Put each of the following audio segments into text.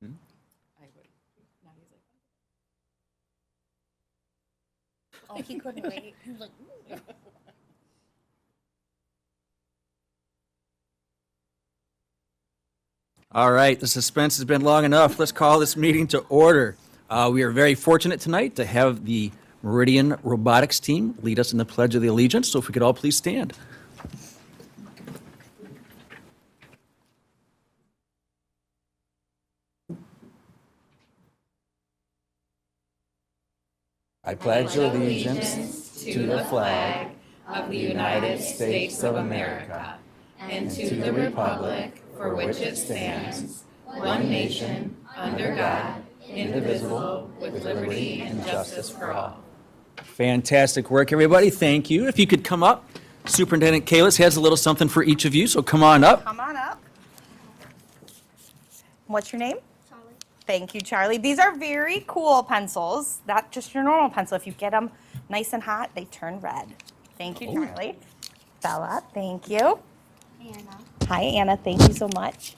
I would. Now he's like, Oh, he couldn't wait. He was like, "Ooh." All right, the suspense has been long enough. Let's call this meeting to order. We are very fortunate tonight to have the Meridian Robotics team lead us in the Pledge of the Allegiance, so if we could all please stand. I pledge allegiance to the flag of the United States of America and to the republic for which it stands, one nation, under God, indivisible, with liberty and justice for all. Fantastic work, everybody. Thank you. If you could come up, Superintendent Kalis has a little something for each of you, so come on up. Come on up. What's your name? Charlie. Thank you, Charlie. These are very cool pencils, not just your normal pencil. If you get them nice and hot, they turn red. Thank you, Charlie. Bella, thank you. Anna, Hi, Anna. Thank you so much.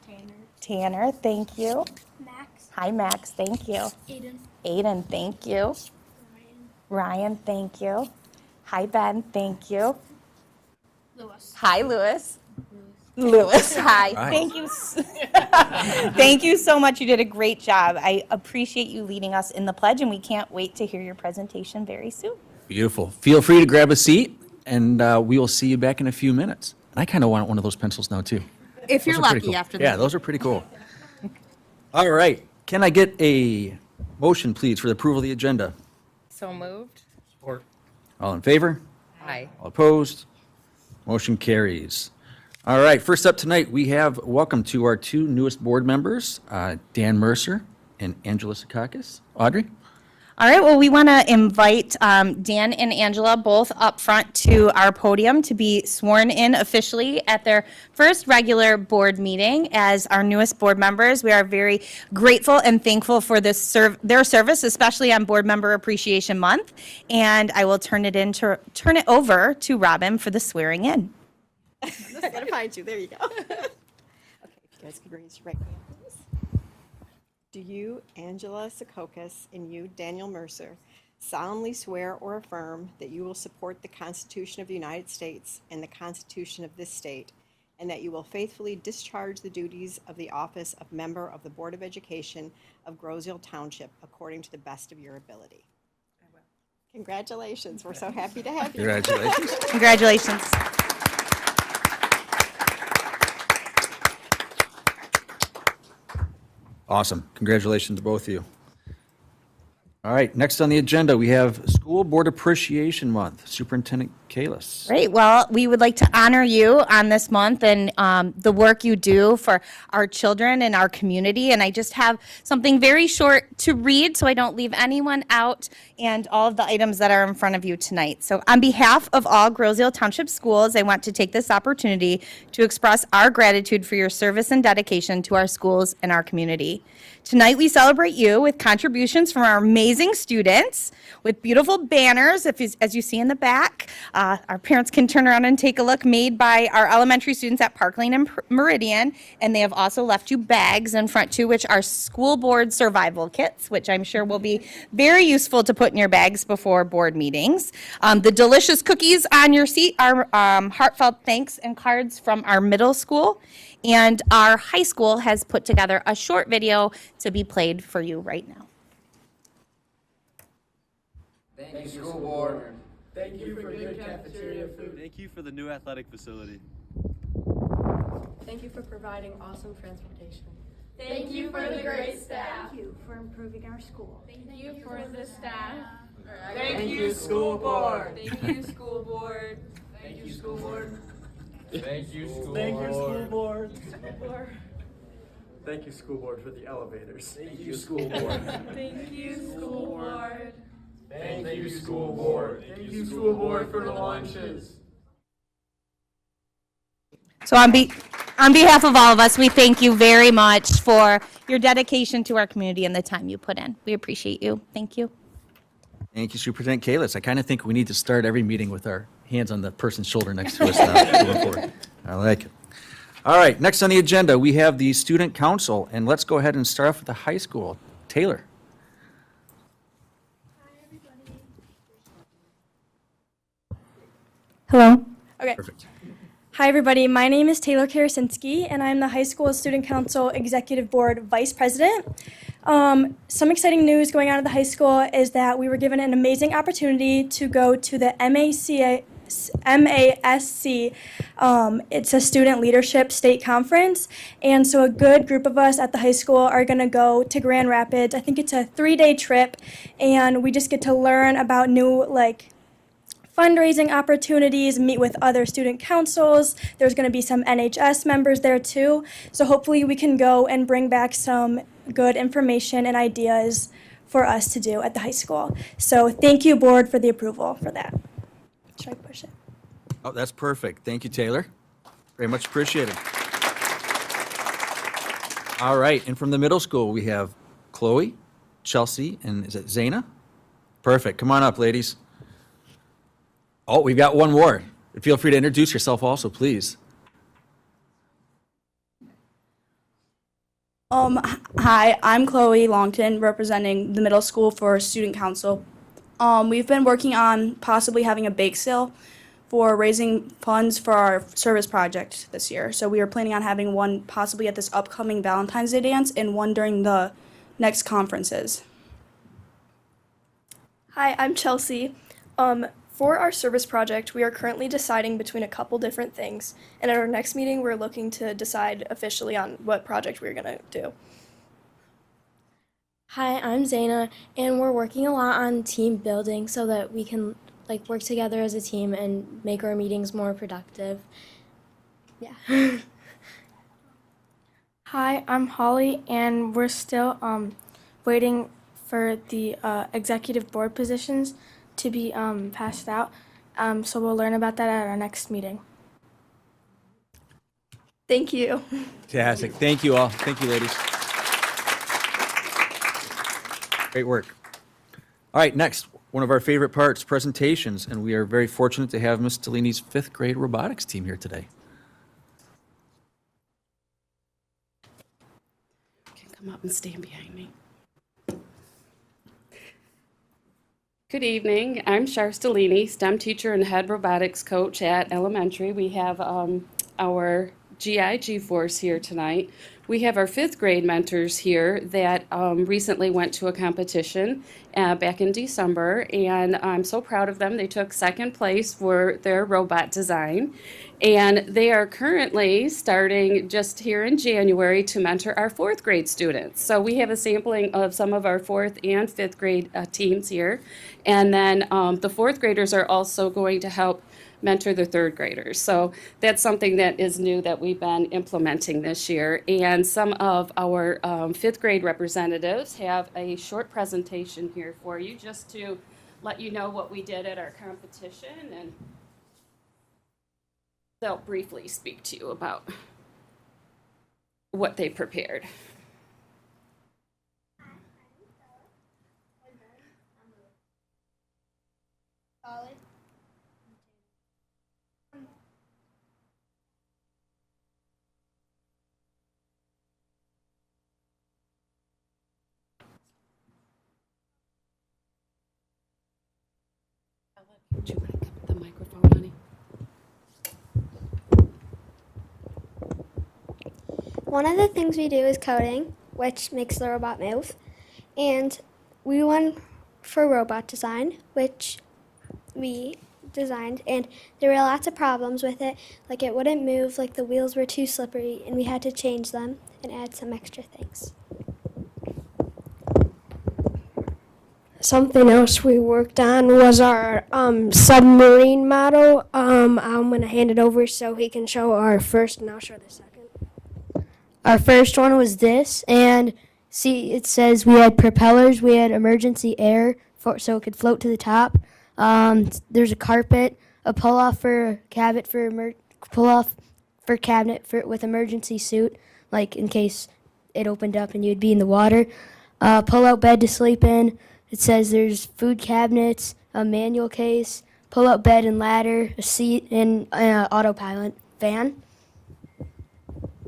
Tanner, Tanner, thank you. Max, Hi, Max. Thank you. Aiden, Aiden, thank you. Ryan, thank you. Hi, Ben. Thank you. Lewis. Hi, Lewis. Lewis, hi. Right. Thank you. Thank you so much. You did a great job. I appreciate you leading us in the pledge, and we can't wait to hear your presentation very soon. Beautiful. Feel free to grab a seat, and we will see you back in a few minutes. And I kind of want one of those pencils now, too. If you're Those are pretty lucky cool. after Yeah, that. those are pretty cool. All right. Can I get a motion, please, for the approval of the agenda? So moved. All in favor? Aye. All opposed? Motion carries. All right, first up tonight, we have welcome to our two newest board members, Dan Mercer and Angela Sakakis. Audrey? All right, well, we want to invite Dan and Angela both up front to our podium to be sworn in officially at their first regular board meeting as our newest board members. We are very grateful and thankful for their service, especially on Board Member Appreciation Month. And I will turn it over to Robin for the swearing in. I'm gonna find you. There you go. Okay, if you guys could raise your right hand, please. Do you, Angela Sakakis, and you, Daniel Mercer, solemnly swear or affirm that you will support the Constitution of the United States and the Constitution of this state, and that you will faithfully discharge the duties of the office of member of the Board of Education of Groseal Township according to the best of your ability? I will. Congratulations. We're so happy to have you. Congratulations. Congratulations. Awesome. Congratulations to both of you. All right, next on the agenda, we have School Board Appreciation Month. Superintendent Kalis. Great. Well, we would like to honor you on this month and the work you do for our children and our community. And I just have something very short to read so I don't leave anyone out and all of the items that are in front of you tonight. So on behalf of all Groseal Township schools, I want to take this opportunity to express our gratitude for your service and dedication to our schools and our community. Tonight, we celebrate you with contributions from our amazing students with beautiful banners, as you see in the back. Our parents can turn around and take a look, made by our elementary students at Park Lane and Meridian. And they have also left you bags in front too, which are school board survival kits, which I'm sure will be very useful to put in your bags before board meetings. The delicious cookies on your seat are heartfelt thanks and cards from our middle school. And our high school has put together a short video to be played for you right now. Thank you, school board. Thank you for good cafeteria food. Thank you for the new athletic facility. Thank you for providing awesome transportation. Thank you for the great staff. Thank you for improving our school. Thank you for the staff. Thank you, school board. Thank you, school board. Thank you, school board. Thank you, school Thank you, school board. Thank you, school board, for the elevators. Thank you, school board. Thank you, school board. Thank you, school board. Thank you, school board, for the lunches. So on behalf of all of us, we thank you very much for your dedication to our community and the time you put in. We appreciate you. Thank you. Thank you, Superintendent Kalis. I kind of think we need to start every meeting with our hands on the person's shoulder next to us now. Going forward. I like it. All right, next on the agenda, we have the Student Council, and let's go ahead and start off with the high school. Taylor. Hello. Okay. Perfect. Hi, everybody. My name is Taylor Karasinski, and I'm the High School Student Council Executive Board Vice President. Some exciting news going on at the high school is that we were given an amazing opportunity to go to the MASC. It's a student leadership state conference, and so a good group of us at the high school are going to go to Grand Rapids. I think it's a 3-day trip, and we just get to learn about new fundraising opportunities, meet with other student councils. There's going to be some NHS members there too. So hopefully we can go and bring back some good information and ideas for us to do at the high school. So thank you, board, for the approval for that. Should I push it? Oh, that's perfect. Thank you, Taylor. Very much appreciated. All right, and from the middle school, we have Chloe, Chelsea, and is it Zaina? Perfect. Come on up, ladies. Oh, we've got one more. Feel free to introduce yourself also, please. Hi, I'm Chloe Longton, representing the middle school for Student Council. We've been working on possibly having a bake sale for raising funds for our service project this year. So we are planning on having one possibly at this upcoming Valentine's Day dance and one during the next conferences. Hi, I'm Chelsea. For our service project, we are currently deciding between a couple different things, and at our next meeting, we're looking to decide officially on what project we're going to do. Hi, I'm Zaina, and we're working a lot on team building so that we can work together as a team and make our meetings more productive. Yeah. Hi, I'm Holly, and we're still waiting for the executive board positions to be passed out. So we'll learn about that at our next meeting. Thank you. Fantastic. Thank you all. Thank you, ladies. Great work. All right, next, one of our favorite parts, presentations, and we are very fortunate to have Ms. Stellini's 5th grade robotics team here today. You can come up and stand behind me. Good evening. I'm Shar Stellini, STEM teacher and head robotics coach at elementary. We have our GIG force here tonight. We have our 5th grade mentors here that recently went to a competition back in December, and I'm so proud of them. They took 2nd place for their robot design, and they are currently starting just here in January to mentor our 4th grade students. So we have a sampling of some of our 4th and 5th grade teams here, and then the 4th graders are also going to help mentor the 3rd graders. So that's something that is new that we've been implementing this year. And some of our 5th grade representatives have a short presentation here for you just to let you know what we did at our competition, and they'll briefly speak to you about what they prepared. Would you want to come to the microphone, honey? One of the things we do is coding, which makes the robot move. And we went for robot design, which we designed, and there were lots of problems with it. Like it wouldn't move, like the wheels were too slippery, and we had to change them and add some extra things. Something else we worked on was our submarine model. I'm going to hand it over so he can show our first, and I'll show the second. Our first one was this, and see, it says we had propellers, we had emergency air so it could float to the top. There's a carpet, a pull-off for cabinet with emergency suit, like in case it opened up and you'd be in the water. Pull-out bed to sleep in. It says there's food cabinets, a manual case, pull-out bed and ladder, a seat, and autopilot fan.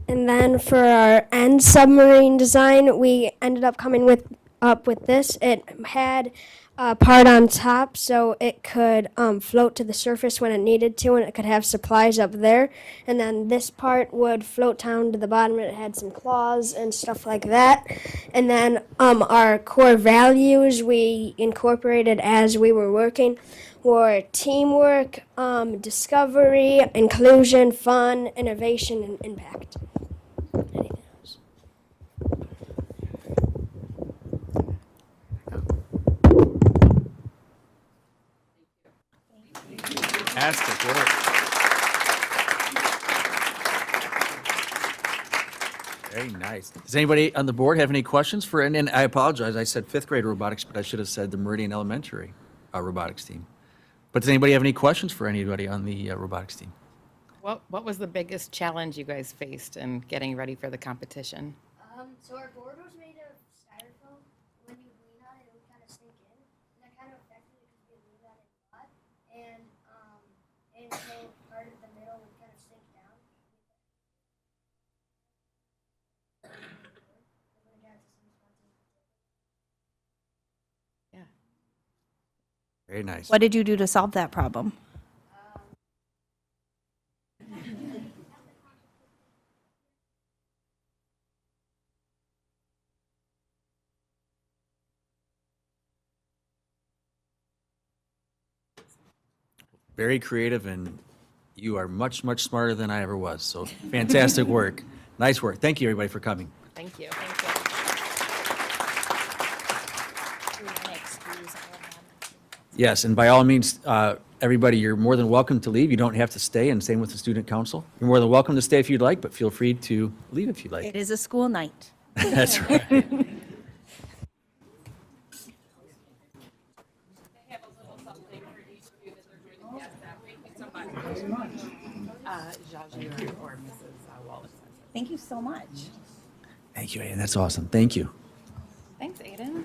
And then for our end submarine design, we ended up coming up with this. It had a part on top so it could float to the surface when it needed to, and it could have supplies up there. And then this part would float down to the bottom, and it had some claws and stuff like that. And then our core values we incorporated as we were working were teamwork, discovery, inclusion, fun, innovation, and impact. Anything else? Fantastic work. Very nice. Does anybody on the board have any questions for, and I apologize, I said fifth grade robotics, but I should have said the Meridian Elementary robotics team. But does anybody have any questions for anybody on the robotics team? What was the biggest challenge you guys faced in getting ready for the competition? So our board was made of styrofoam. When you lean on it, it would kind of sink in. And that kind of affected it because we leaned on it a lot. And so part of the middle would kind of sink down. Yeah. Very nice. What did you do to solve that problem? Very creative, and you are much, much smarter than I ever was. So fantastic work. Nice work. Thank you, everybody, for coming. Thank you. Yes, and by all means, everybody, you're more than welcome to leave. You don't have to stay, and same with the student council. You're more than welcome to stay if you'd like, but feel free to leave if you'd like. It is a school night. That's right. Or Mrs. Wallace. Thank you so much. Thank you, Aiden. That's awesome. Thank you. Thanks, Aiden.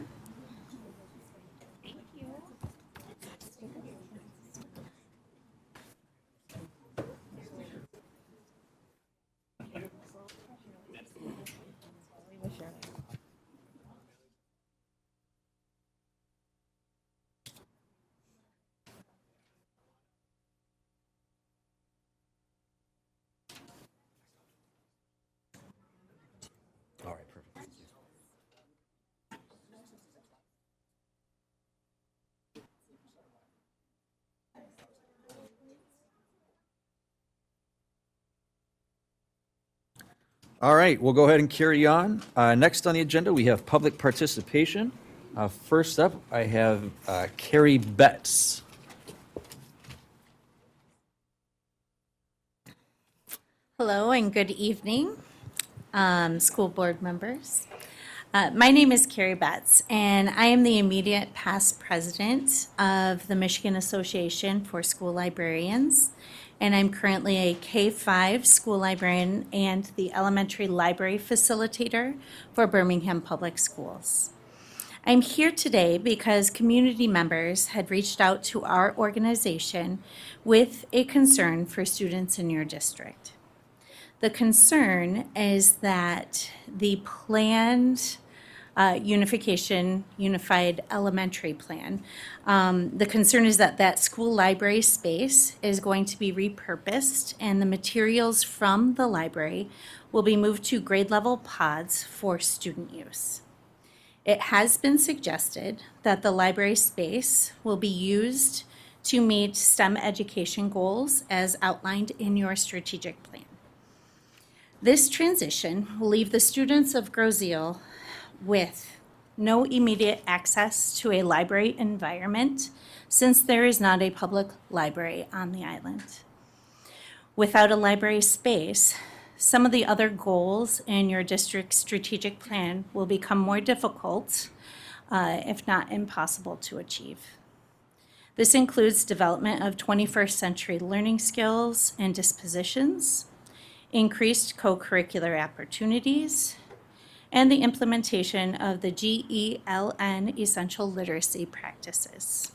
All right, perfect. All right, we'll go ahead and carry on. Next on the agenda, we have public participation. First up, I have Carrie Betts. Hello and good evening, school board members. My name is Carrie Betts, and I am the immediate past president of the Michigan Association for School Librarians, and I'm currently a K-5 school librarian and the elementary library facilitator for Birmingham Public Schools. I'm here today because community members had reached out to our organization with a concern for students in your district. The concern is that the planned unified elementary plan, the concern is that that school library space is going to be repurposed and the materials from the library will be moved to grade level pods for student use. It has been suggested that the library space will be used to meet STEM education goals as outlined in your strategic plan. This transition will leave the students of Groseal with no immediate access to a library environment since there is not a public library on the island. Without a library space, some of the other goals in your district's strategic plan will become more difficult, if not impossible to achieve. This includes development of 21st century learning skills and dispositions, increased co-curricular opportunities, and the implementation of the GELN essential literacy practices.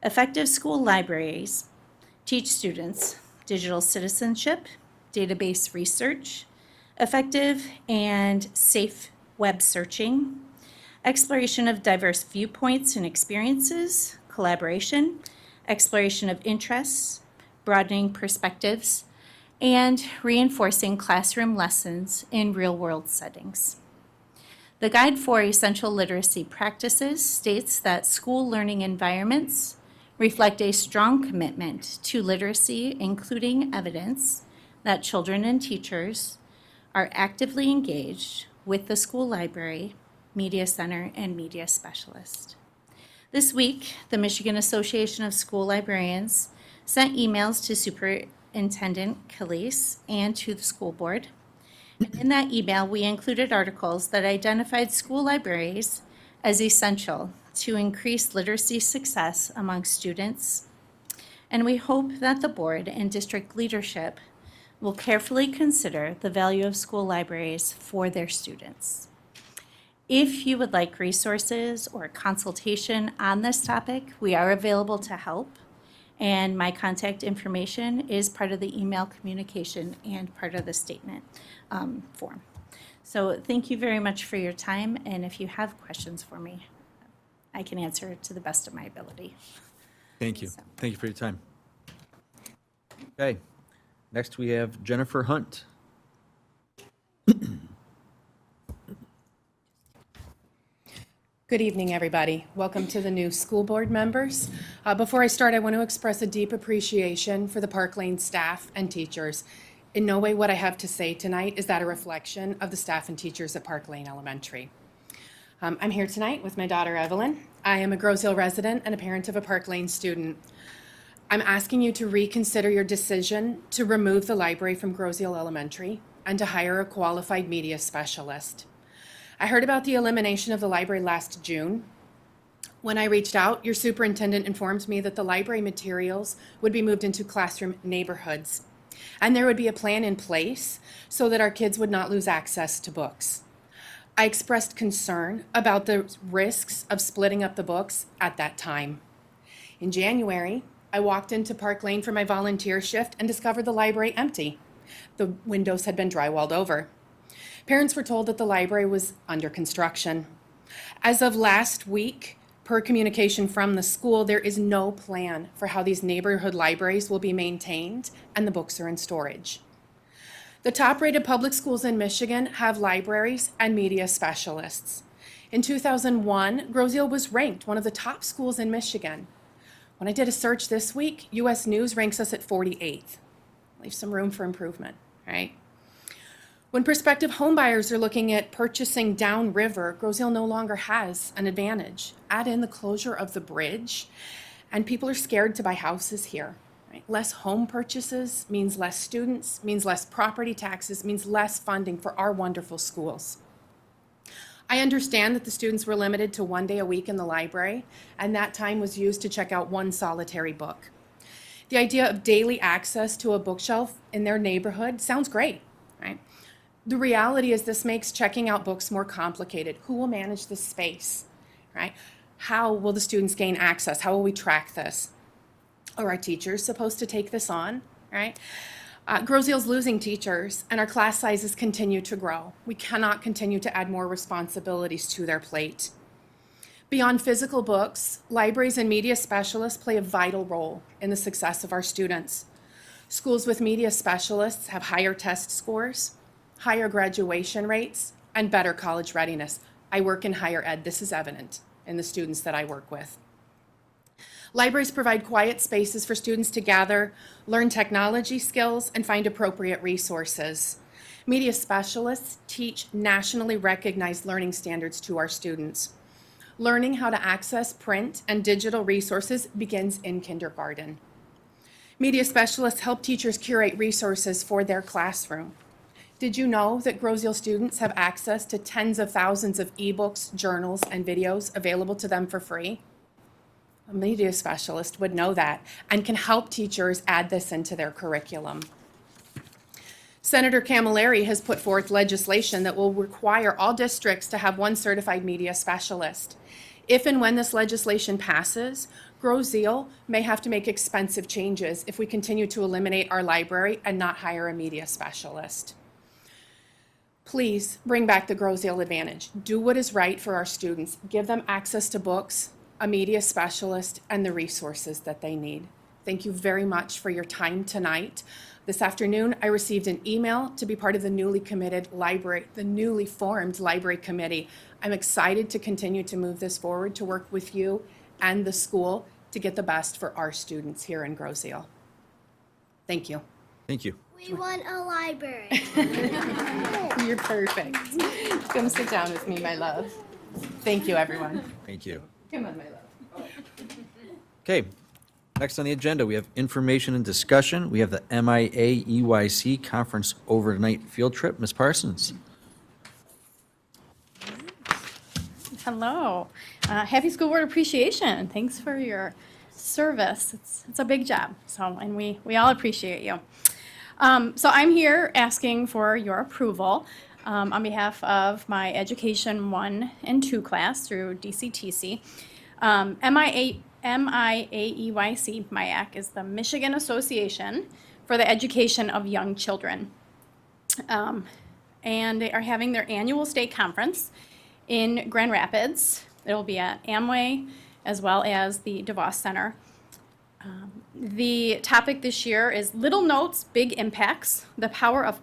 Effective school libraries teach students digital citizenship, database research, effective and safe web searching, exploration of diverse viewpoints and experiences, collaboration, exploration of interests, broadening perspectives, and reinforcing classroom lessons in real-world settings. The Guide for Essential Literacy Practices states that school learning environments reflect a strong commitment to literacy, including evidence that children and teachers are actively engaged with the school library, media center, and media specialist. This week, the Michigan Association of School Librarians sent emails to Superintendent Calise and to the school board. And in that email, we included articles that identified school libraries as essential to increase literacy success among students. And we hope that the board and district leadership will carefully consider the value of school libraries for their students. If you would like resources or consultation on this topic, we are available to help. And my contact information is part of the email communication and part of the statement form. So thank you very much for your time. And if you have questions for me, I can answer to the best of my ability. Thank you. Thank you for your time. Okay. Next, we have Jennifer Hunt. Good evening, everybody. Welcome to the new school board members. Before I start, I want to express a deep appreciation for the Park Lane staff and teachers. In no way what I have to say tonight is that a reflection of the staff and teachers at Park Lane Elementary. I'm here tonight with my daughter, Evelyn. I am a Grosse Ile resident and a parent of a Park Lane student. I'm asking you to reconsider your decision to remove the library from Grosse Ile Elementary and to hire a qualified media specialist. I heard about the elimination of the library last June. When I reached out, your superintendent informed me that the library materials would be moved into classroom neighborhoods, and there would be a plan in place so that our kids would not lose access to books. I expressed concern about the risks of splitting up the books at that time. In January, I walked into Park Lane for my volunteer shift and discovered the library empty. The windows had been drywalled over. Parents were told that the library was under construction. As of last week, per communication from the school, there is no plan for how these neighborhood libraries will be maintained, and the books are in storage. The top-rated public schools in Michigan have libraries and media specialists. In 2001, Grosse Ile was ranked one of the top schools in Michigan. When I did a search this week, U.S. News ranks us at 48th. Leaves some room for improvement, right? When prospective homebuyers are looking at purchasing downriver, Grosse Ile no longer has an advantage. Add in the closure of the bridge, and people are scared to buy houses here. Right? Less home purchases means less students, means less property taxes, means less funding for our wonderful schools. I understand that the students were limited to 1 day a week in the library, and that time was used to check out one solitary book. The idea of daily access to a bookshelf in their neighborhood sounds great, right? The reality is this makes checking out books more complicated. Who will manage this space, right? How will the students gain access? How will we track this? Are our teachers supposed to take this on, right? Grosse Ile's losing teachers, and our class sizes continue to grow. We cannot continue to add more responsibilities to their plate. Beyond physical books, libraries and media specialists play a vital role in the success of our students. Schools with media specialists have higher test scores, higher graduation rates, and better college readiness. I work in higher ed. This is evident in the students that I work with. Libraries provide quiet spaces for students to gather, learn technology skills, and find appropriate resources. Media specialists teach nationally recognized learning standards to our students. Learning how to access print and digital resources begins in kindergarten. Media specialists help teachers curate resources for their classroom. Did you know that Grosse Ile students have access to tens of thousands of ebooks, journals, and videos available to them for free? A media specialist would know that and can help teachers add this into their curriculum. Senator Camilleri has put forth legislation that will require all districts to have one certified media specialist. If and when this legislation passes, Grosse Ile may have to make expensive changes if we continue to eliminate our library and not hire a media specialist. Please bring back the Groseal Advantage. Do what is right for our students. Give them access to books, a media specialist, and the resources that they need. Thank you very much for your time tonight. This afternoon, I received an email to be part of the newly formed library committee. I'm excited to continue to move this forward, to work with you and the school to get the best for our students here in Groseal. Thank you. Thank you. We want a library. You're perfect. Come sit down with me, my love. Thank you, everyone. Thank you. Come on, my love. Okay, next on the agenda, we have information and discussion. We have the MIA EYC Conference Overnight Field Trip. Ms. Parsons. Hello. Happy School Board Appreciation. Thanks for your service. It's a big job, and we all appreciate you. So I'm here asking for your approval on behalf of my Education 1 and 2 class through DCTC. MIAEYC, MIAC, is the Michigan Association for the Education of Young Children. And they are having their annual state conference in Grand Rapids. It'll be at Amway as well as the DeVos Center. The topic this year is Little Notes, Big Impacts, the power of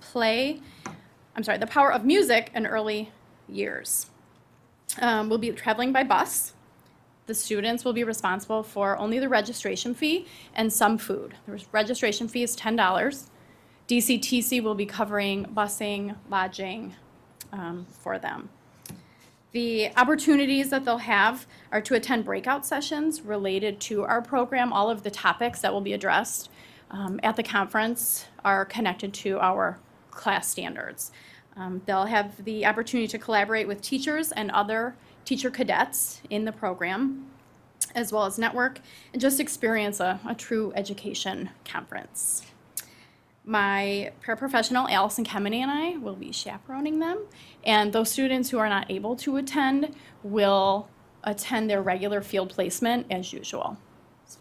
music in early years. We'll be traveling by bus. The students will be responsible for only the registration fee and some food. The registration fee is $10. DCTC will be covering busing, lodging for them. The opportunities that they'll have are to attend breakout sessions related to our program. All of the topics that will be addressed at the conference are connected to our class standards. They'll have the opportunity to collaborate with teachers and other teacher cadets in the program, as well as network, and just experience a true education conference. My paraprofessional, Allison Kemeny, and I will be chaperoning them, and those students who are not able to attend will attend their regular field placement as usual. So.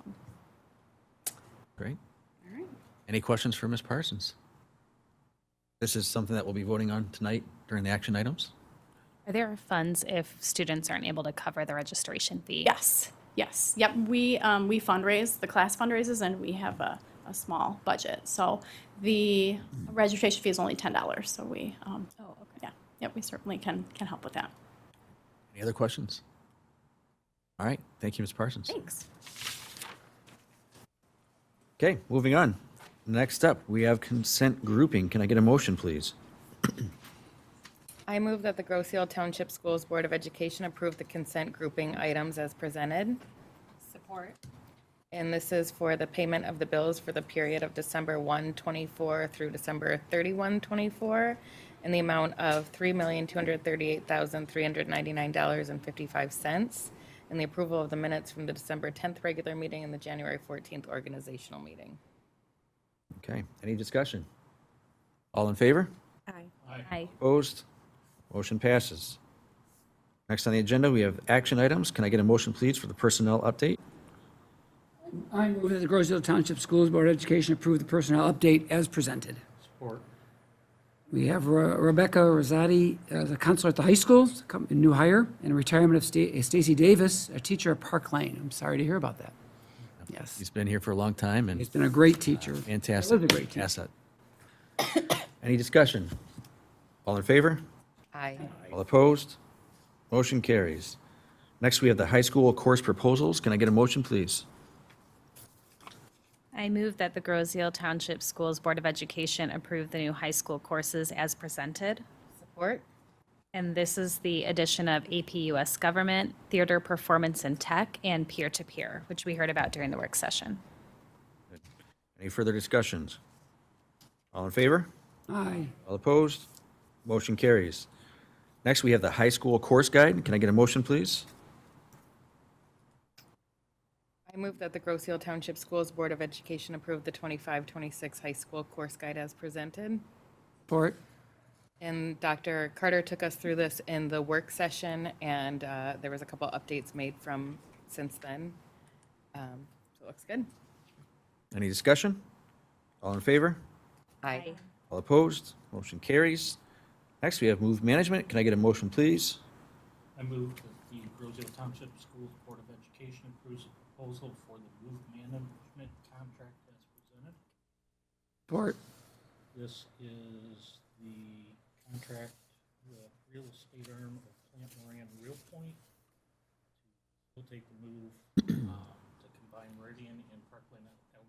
Great. All right. Any questions for Ms. Parsons? This is something that we'll be voting on tonight during the action items? Are there funds if students aren't able to cover the registration fee? Yes, yes, yep. We fundraise, the class fundraises, and we have a small budget. So the registration fee is only $10. So we, we certainly can help with that. Any other questions? All right, thank you, Ms. Parsons. Thanks. Okay, moving on. Next up, we have consent grouping. Can I get a motion, please? I move that the Groseal Township Schools Board of Education approve the consent grouping items as presented. Support. And this is for the payment of the bills for the period of December 1, 24 through December 31, 24, in the amount of $3,238,399.55, and the approval of the minutes from the December 10th regular meeting and the January 14th organizational meeting. Okay, any discussion? All in favor? Aye. Aye. Opposed? Motion passes. Next on the agenda, we have action items. Can I get a motion, please, for the personnel update? I move that the Groseal Township Schools Board of Education approve the personnel update as presented. Support. We have Rebecca Rosati, the counselor at the high school, a new hire, and retirement of Stacy Davis, a teacher at Park Lane. I'm sorry to hear about that. Yes. He's been here for a long time and He's been a great teacher. fantastic. He was a great teacher. Asset. Any discussion? All in favor? Aye. All opposed? Motion carries. Next, we have the high school course proposals. Can I get a motion, please? I move that the Groseal Township Schools Board of Education approve the new high school courses as presented. Support. And this is the addition of AP US Government, Theater, Performance, and Tech, and Peer-to-Peer, which we heard about during the work session. Any further discussions? All in favor? Aye. All opposed? Motion carries. Next, we have the high school course guide. Can I get a motion, please? I move that the Groseal Township Schools Board of Education approve the 25-26 high school course guide as presented. Support. And Dr. Carter took us through this in the work session, and there was a couple updates made from since then. So it looks good. Any discussion? All in favor? Aye. All opposed? Motion carries. Next, we have move management. Can I get a motion, please? I move that the Roseville Township Schools Board of Education approves a proposal for the move management contract as presented. Support. This is the contract with real estate arm of Plant Moran Real Point to take the move to combine Meridian and Parkland Elementary.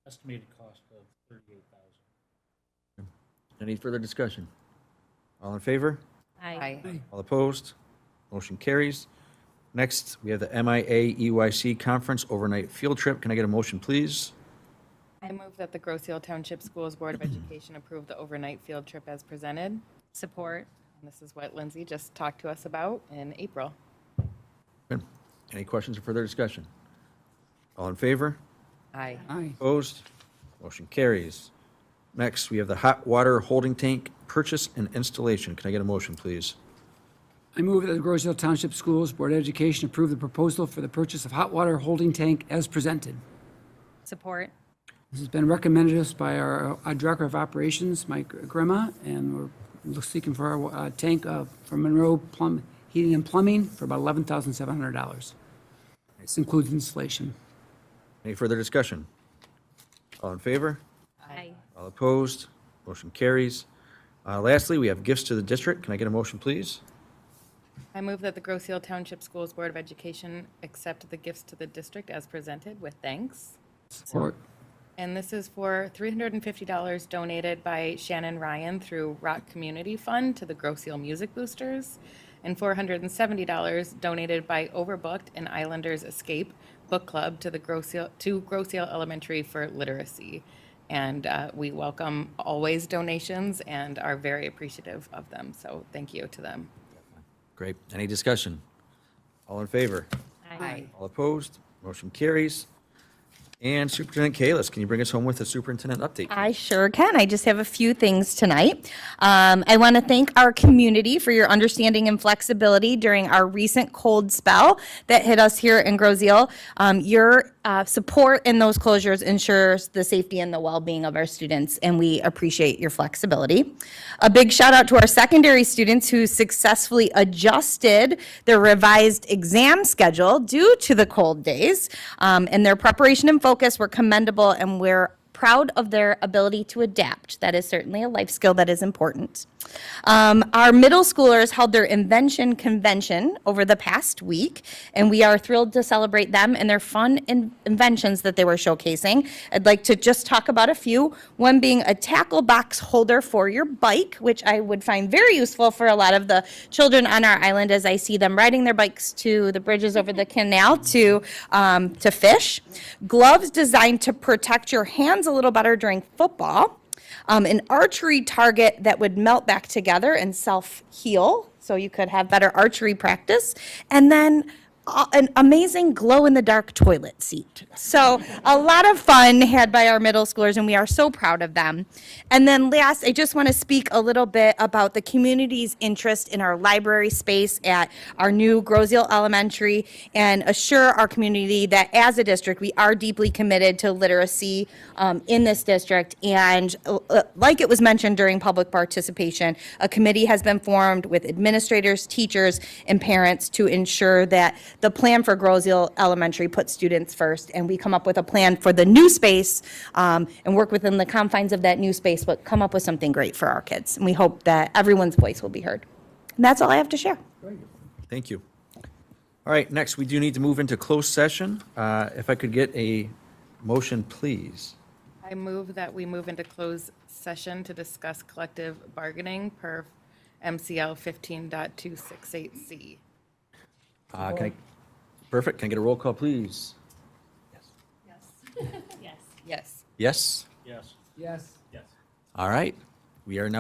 Estimated cost of $38,000. Any further discussion? All in favor? Aye. All opposed? Motion carries. Next, we have the MIA EYC Conference Overnight Field Trip. Can I get a motion, please? I move that the Grosse Ile Township Schools Board of Education approve the overnight field trip as presented. Support. And this is what Lindsay just talked to us about in April. Good. Any questions or further discussion? All in favor? Aye. Aye. Opposed? Motion carries. Next, we have the hot water holding tank purchase and installation. Can I get a motion, please? I move that the Roseville Township Schools Board of Education approve the proposal for the purchase of hot water holding tank as presented. Support. This has been recommended to us by our Director of Operations, Mike Grima, and we're seeking for a tank from Monroe Heating and Plumbing for about $11,700. This includes installation. Any further discussion? All in favor? Aye. All opposed? Motion carries. Lastly, we have gifts to the district. Can I get a motion, please? I move that the Grosse Ile Township Schools Board of Education accept the gifts to the district as presented with thanks. Support. And this is for $350 donated by Shannon Ryan through Rock Community Fund to the Grosse Ile Music Boosters, and $470 donated by Overbooked and Islanders Escape Book Club to the Grosse Ile Elementary for literacy. And we welcome always donations and are very appreciative of them. So thank you to them. Great. Any discussion? All in favor? Aye. All opposed? Motion carries. And Superintendent Kalis, can you bring us home with a superintendent update? I sure can. I just have a few things tonight. I want to thank our community for your understanding and flexibility during our recent cold spell that hit us here in Grosse Ile. Your support in those closures ensures the safety and the well-being of our students, and we appreciate your flexibility. A big shout out to our secondary students who successfully adjusted their revised exam schedule due to the cold days, and their preparation and focus were commendable, and we're proud of their ability to adapt. That is certainly a life skill that is important. Our middle schoolers held their invention convention over the past week, and we are thrilled to celebrate them and their fun inventions that they were showcasing. I'd like to just talk about a few, one being a tackle box holder for your bike, which I would find very useful for a lot of the children on our island as I see them riding their bikes to the bridges over the canal to fish. Gloves designed to protect your hands a little better during football. An archery target that would melt back together and self-heal, so you could have better archery practice. And then an amazing glow-in-the-dark toilet seat. So a lot of fun had by our middle schoolers, and we are so proud of them. And then last, I just want to speak a little bit about the community's interest in our library space at our new Grosse Ile Elementary, and assure our community that as a district, we are deeply committed to literacy in this district. And like it was mentioned during public participation, a committee has been formed with administrators, teachers, and parents to ensure that the plan for Grosse Ile Elementary puts students first, and we come up with a plan for the new space and work within the confines of that new space, but come up with something great for our kids. And we hope that everyone's voice will be heard. And that's all I have to share. Thank you. All right, next, we do need to move into closed session. If I could get a motion, please. I move that we move into closed session to discuss collective bargaining per MCL 15.268C. Perfect. Can I get a roll call, please? Yes. Yes? Yes. Yes. All right. We are now